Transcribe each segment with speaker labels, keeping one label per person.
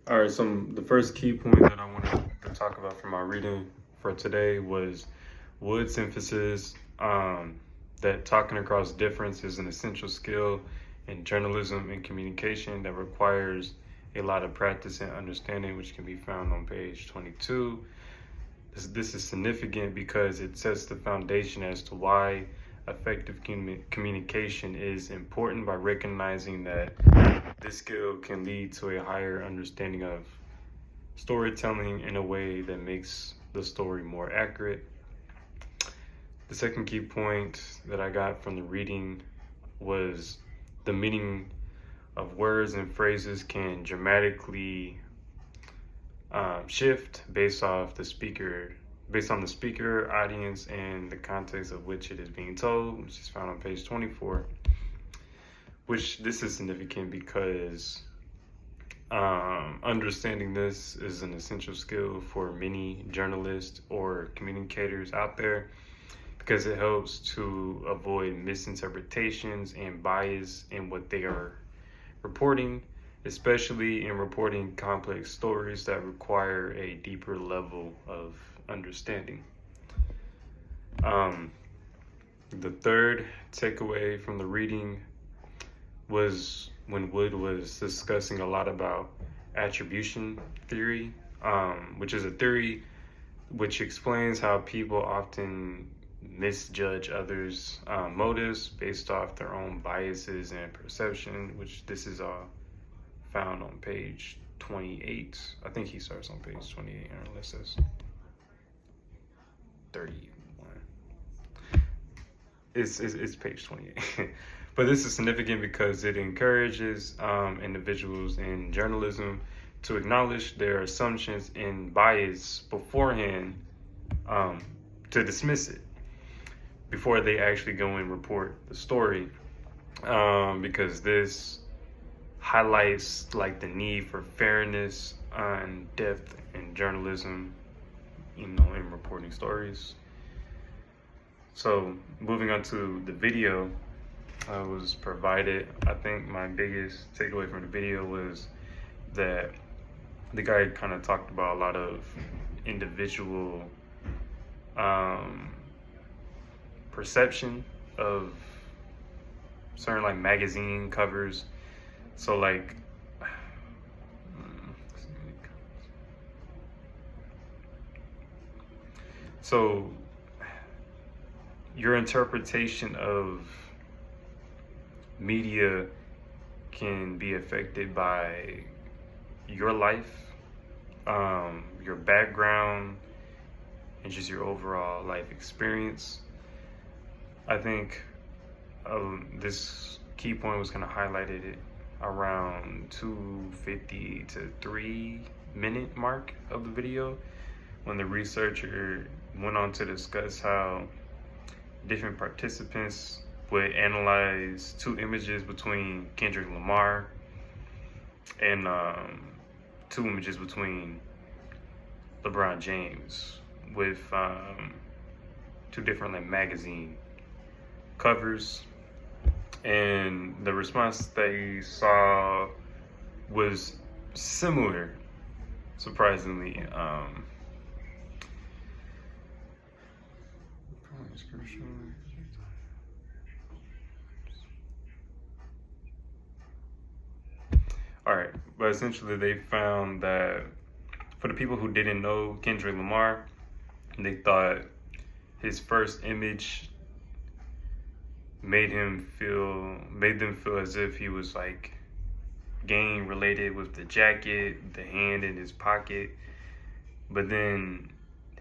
Speaker 1: All right, so the first key point that I wanted to talk about from my reading for today was Wood's emphasis that talking across difference is an essential skill in journalism and communication that requires a lot of practice and understanding, which can be found on page 22. This is significant because it sets the foundation as to why effective communication is important by recognizing that this skill can lead to a higher understanding of storytelling in a way that makes the story more accurate. The second key point that I got from the reading was the meaning of words and phrases can dramatically shift based on the speaker, audience, and the context of which it is being told, which is found on page 24. Which this is significant because understanding this is an essential skill for many journalists or communicators out there because it helps to avoid misinterpretations and bias in what they are reporting, especially in reporting complex stories that require a deeper level of understanding. Um, the third takeaway from the reading was when Wood was discussing a lot about attribution theory, which is a theory which explains how people often misjudge others' motives based off their own biases and perception, which this is all found on page 28. I think he starts on page 28, unless it's 31. It's page 28. But this is significant because it encourages individuals in journalism to acknowledge their assumptions and bias beforehand, to dismiss it before they actually go and report the story, because this highlights like the need for fairness and depth in journalism, in reporting stories. So moving on to the video was provided, I think my biggest takeaway from the video was that the guy kind of talked about a lot of individual perception of certain like magazine covers. So like, so your interpretation of media can be affected by your life, your background, and just your overall life experience. I think this key point was kind of highlighted it around 250 to 3 minute mark of the video when the researcher went on to discuss how different participants would analyze two images between Kendrick Lamar and two images between LeBron James with two different like magazine covers, and the response that he saw was similar, surprisingly. All right, but essentially they found that for the people who didn't know Kendrick Lamar, they thought his first image made them feel as if he was like gang related with the jacket, the hand in his pocket. But then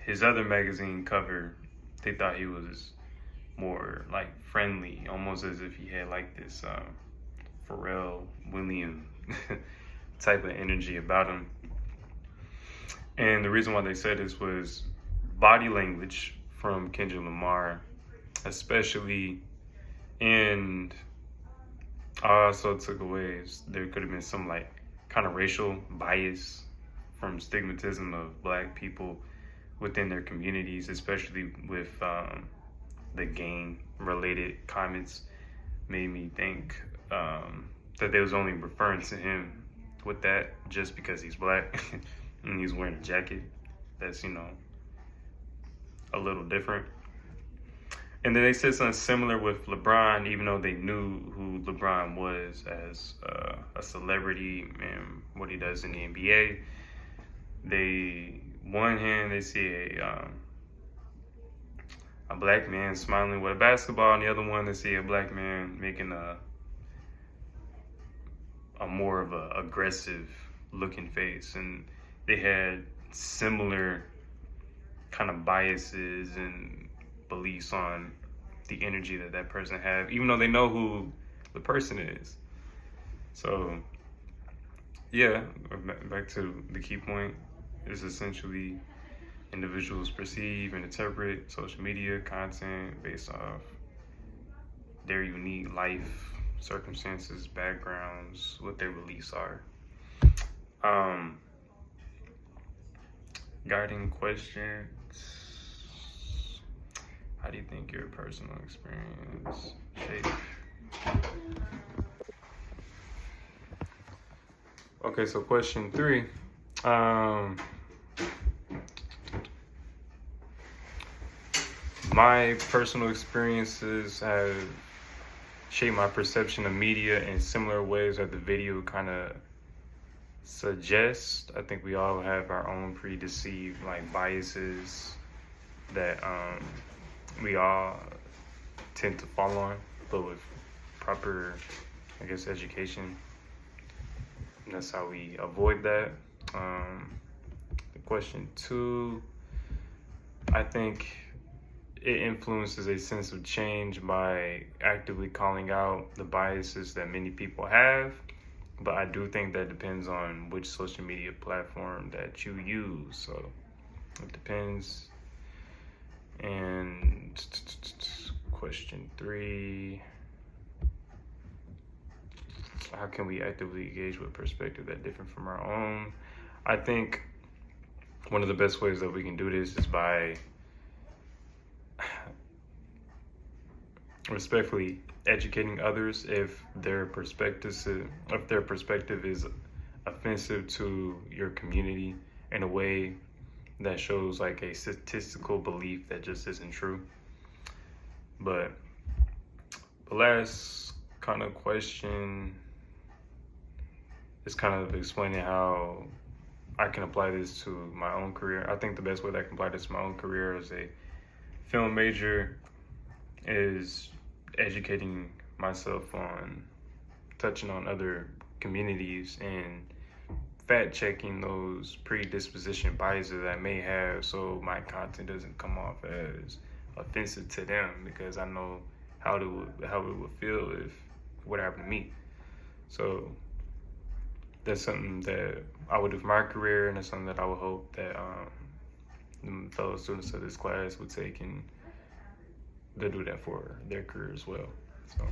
Speaker 1: his other magazine cover, they thought he was more like friendly, almost as if he had like this Pharrell Williams type of energy about him. And the reason why they said this was body language from Kendrick Lamar, especially, and I also took away there could have been some like kind of racial bias from stigmatism of Black people within their communities, especially with the gang related comments, made me think that they was only referring to him with that just because he's black and he's wearing a jacket that's, a little different. And then they said something similar with LeBron, even though they knew who LeBron was as a celebrity and what he does in the NBA. They, one hand, they see a black man smiling with a basketball, and the other one, they see a black man making a more of a aggressive looking face. And they had similar kind of biases and beliefs on the energy that person have, even though they know who the person is. So yeah, back to the key point is essentially individuals perceive and interpret social media content based off their unique life circumstances, backgrounds, what their beliefs are. Guiding questions. How do you think your personal experience shaped? Okay, so question 3. My personal experiences have shaped my perception of media in similar ways that the video kind of suggests. I think we all have our own preconceived biases that we all tend to fall on, but with proper, education, and that's how we avoid that. The question 2, I think it influences a sense of change by actively calling out the biases that many people have. But I do think that depends on which social media platform that you use. So it depends. And question 3, how can we actively engage with perspective that's different from our own? I think one of the best ways that we can do this is by respectfully educating others if their perspective is offensive to your community in a way that shows a statistical belief that just isn't true. But the last kind of question is kind of explaining how I can apply this to my own career. I think the best way that I can apply this to my own career as a film major is educating myself on touching on other communities and fact checking those predisposition biases that I may have, so my content doesn't come off as offensive to them, because I know how it would feel if it would happen to me. So that's something that I would do for my career, and that's something that I would hope that the fellow students of this class would take, and they'll do that for their career as well. So.